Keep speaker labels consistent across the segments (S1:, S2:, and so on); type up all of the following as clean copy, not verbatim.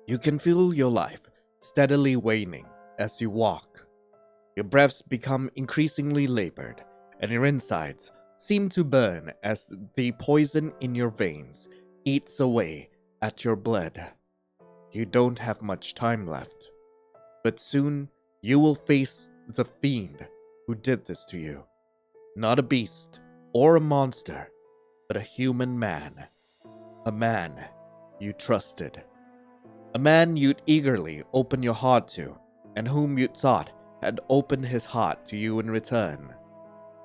S1: You can feel your life steadily waning as you walk. Your breaths become increasingly labored, and your insides seem to burn as the poison in your veins eats away at your blood. You don't have much time left, but soon you will face the fiend who did this to you. Not a beast or a monster, but a human man. A man you trusted. A man you'd eagerly open your heart to, and whom you thought had opened his heart to you in return.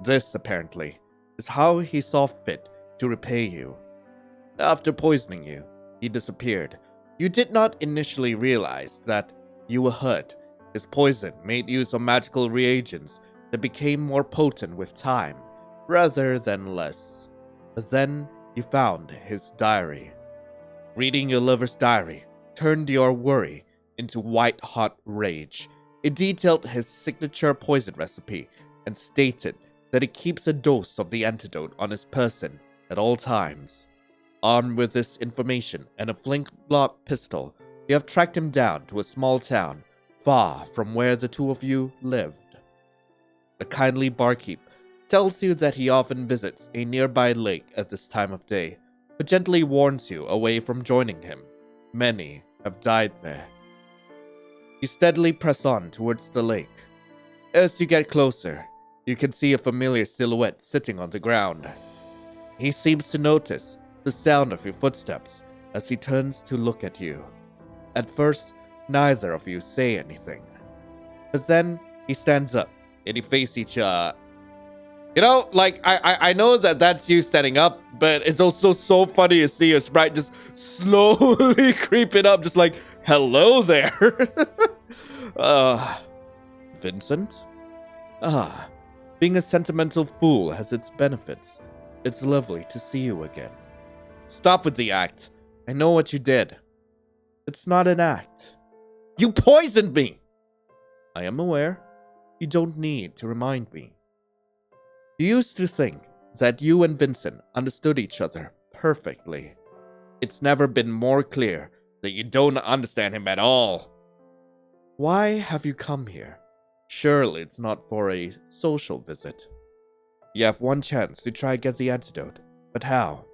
S1: This, apparently, is how he saw fit to repay you. After poisoning you, he disappeared. You did not initially realize that you were hurt. His poison made use of magical reagents that became more potent with time, rather than less. But then you found his diary. Reading your lover's diary turned your worry into white-hot rage. It detailed his signature poison recipe and stated that he keeps a dose of the antidote on his person at all times. Armed with this information and a flintlock pistol, you have tracked him down to a small town far from where the two of you lived. A kindly barkeep tells you that he often visits a nearby lake at this time of day, but gently warns you away from joining him. Many have died there. You steadily press on towards the lake. As you get closer, you can see a familiar silhouette sitting on the ground. He seems to notice the sound of your footsteps as he turns to look at you. At first, neither of you say anything. But then he stands up and you face each other. I know that that's you standing up, but it's also so funny to see your sprite just slowly creeping up, just like, hello there. Vincent? Being a sentimental fool has its benefits. It's lovely to see you again. Stop with the act. I know what you did. It's not an act. You poisoned me! I am aware. You don't need to remind me. You used to think that you and Vincent understood each other perfectly. It's never been more clear that you don't understand him at all. Why have you come here? Surely it's not for a social visit. You have one chance to try get the antidote, but how?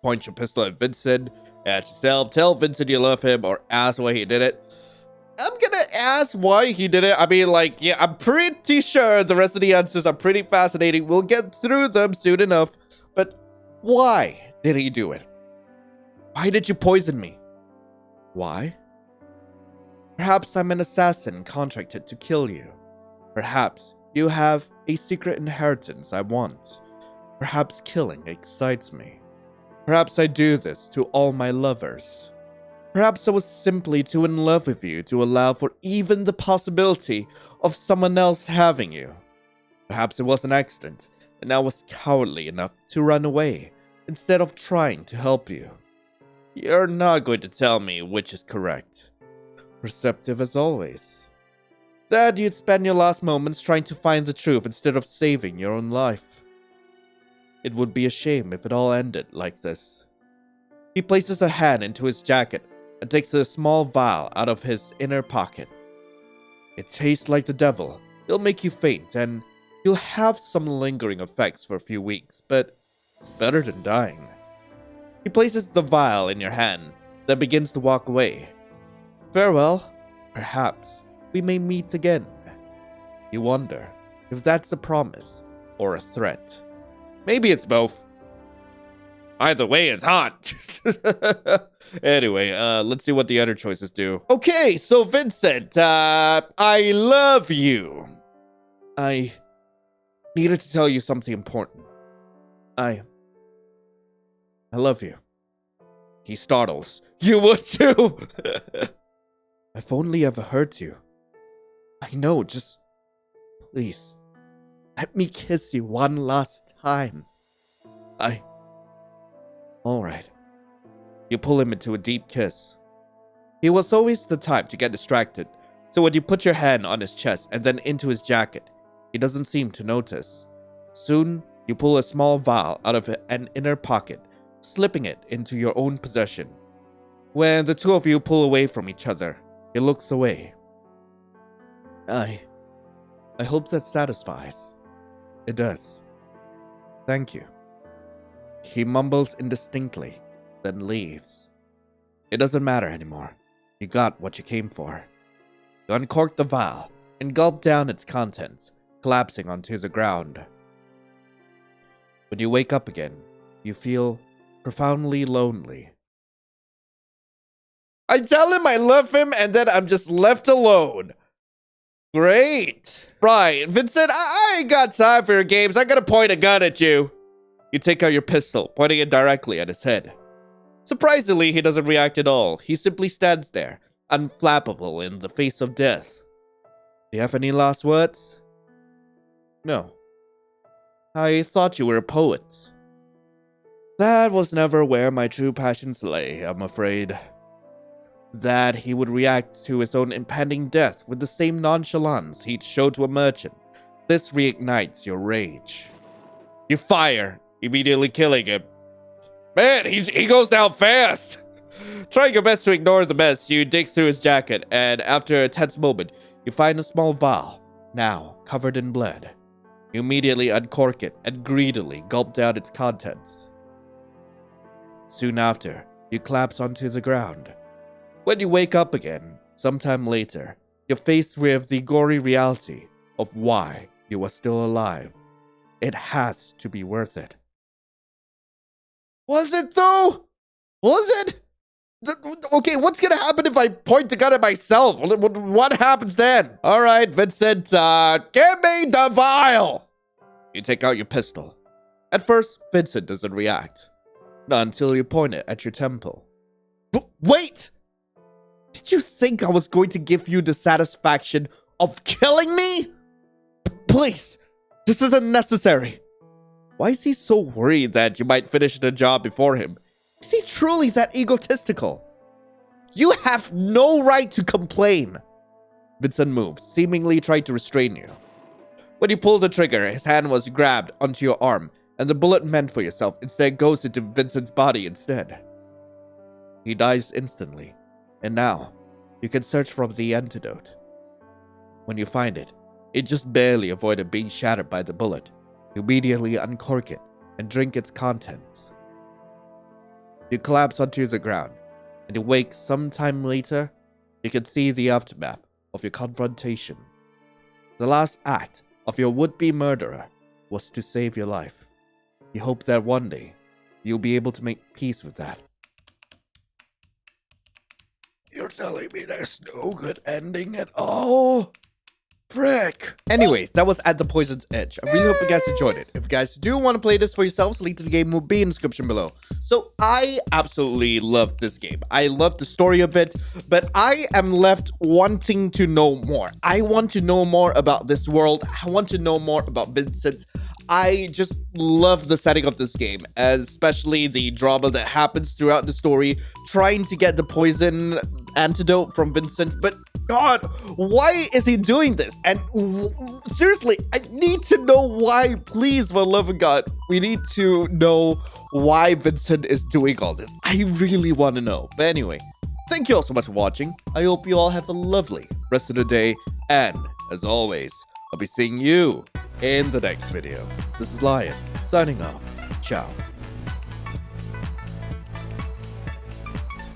S1: Point your pistol at Vincent, at yourself, tell Vincent you love him, or ask why he did it. I'm gonna ask why he did it. I mean, I'm pretty sure the rest of the answers are pretty fascinating. We'll get through them soon enough. But why did he do it? Why did you poison me? Why? Perhaps I'm an assassin contracted to kill you. Perhaps you have a secret inheritance I want. Perhaps killing excites me. Perhaps I do this to all my lovers. Perhaps I was simply too in love with you to allow for even the possibility of someone else having you. Perhaps it was an accident, and I was cowardly enough to run away instead of trying to help you. You're not going to tell me which is correct. Perceptive as always. That you'd spend your last moments trying to find the truth instead of saving your own life. It would be a shame if it all ended like this. He places a hand into his jacket and takes a small vial out of his inner pocket. It tastes like the devil. It'll make you faint, and you'll have some lingering effects for a few weeks, but it's better than dying. He places the vial in your hand, then begins to walk away. Farewell. Perhaps we may meet again. You wonder if that's a promise or a threat. Maybe it's both. Either way, it's hot. Anyway, let's see what the other choices do. Okay, so Vincent, I love you. I needed to tell you something important. I love you. He startles. You would too. I've only ever hurt you. I know, just please, let me kiss you one last time. Alright. You pull him into a deep kiss. He was always the type to get distracted, so when you put your hand on his chest and then into his jacket, he doesn't seem to notice. Soon, you pull a small vial out of an inner pocket, slipping it into your own possession. When the two of you pull away from each other, he looks away. I hope that satisfies. It does. Thank you. He mumbles indistinctly, then leaves. It doesn't matter anymore. You got what you came for. You uncork the vial and gulp down its contents, collapsing onto the ground. When you wake up again, you feel profoundly lonely. I tell him I love him and then I'm just left alone. Great. Right, Vincent, I ain't got time for your games. I'm gonna point a gun at you. You take out your pistol, pointing it directly at his head. Surprisingly, he doesn't react at all. He simply stands there, unflappable in the face of death. Do you have any last words? No. I thought you were a poet. That was never where my true passions lay, I'm afraid. That he would react to his own impending death with the same nonchalance he'd show to a merchant. This reignites your rage. You fire, immediately killing him. Man, he goes down fast! Trying your best to ignore the mess, you dig through his jacket, and after a tense moment, you find a small vial, now covered in blood. You immediately uncork it and greedily gulp down its contents. Soon after, you collapse onto the ground. When you wake up again, sometime later, you're faced with the gory reality of why you are still alive. It has to be worth it. Was it though? Was it? Okay, what's gonna happen if I point the gun at myself? What happens then? Alright, Vincent, give me the vial! You take out your pistol. At first, Vincent doesn't react. Not until you point it at your temple. But wait! Did you think I was going to give you the satisfaction of killing me? Please, this isn't necessary. Why is he so worried that you might finish the job before him? Is he truly that egotistical? You have no right to complain. Vincent moves, seemingly trying to restrain you. When you pull the trigger, his hand was grabbed onto your arm, and the bullet meant for yourself instead goes into Vincent's body instead. He dies instantly, and now you can search for the antidote. When you find it, it just barely avoided being shattered by the bullet. You immediately uncork it and drink its contents. You collapse onto the ground, and you wake sometime later. You can see the aftermath of your confrontation. The last act of your would-be murderer was to save your life. You hope that one day you'll be able to make peace with that. You're telling me there's no good ending at all? Frick. Anyway, that was At the Poison's Edge. I really hope you guys enjoyed it. If you guys do want to play this for yourselves, link to the game will be in the description below. So I absolutely love this game. I love the story of it, but I am left wanting to know more. I want to know more about this world. I want to know more about Vincent. I just love the setting of this game, especially the drama that happens throughout the story, trying to get the poison antidote from Vincent, but God, why is he doing this? And seriously, I need to know why. Please, for the love of God, we need to know why Vincent is doing all this. I really want to know. But anyway, thank you all so much for watching. I hope you all have a lovely rest of the day. And as always, I'll be seeing you in the next video. This is Lion, signing off. Ciao.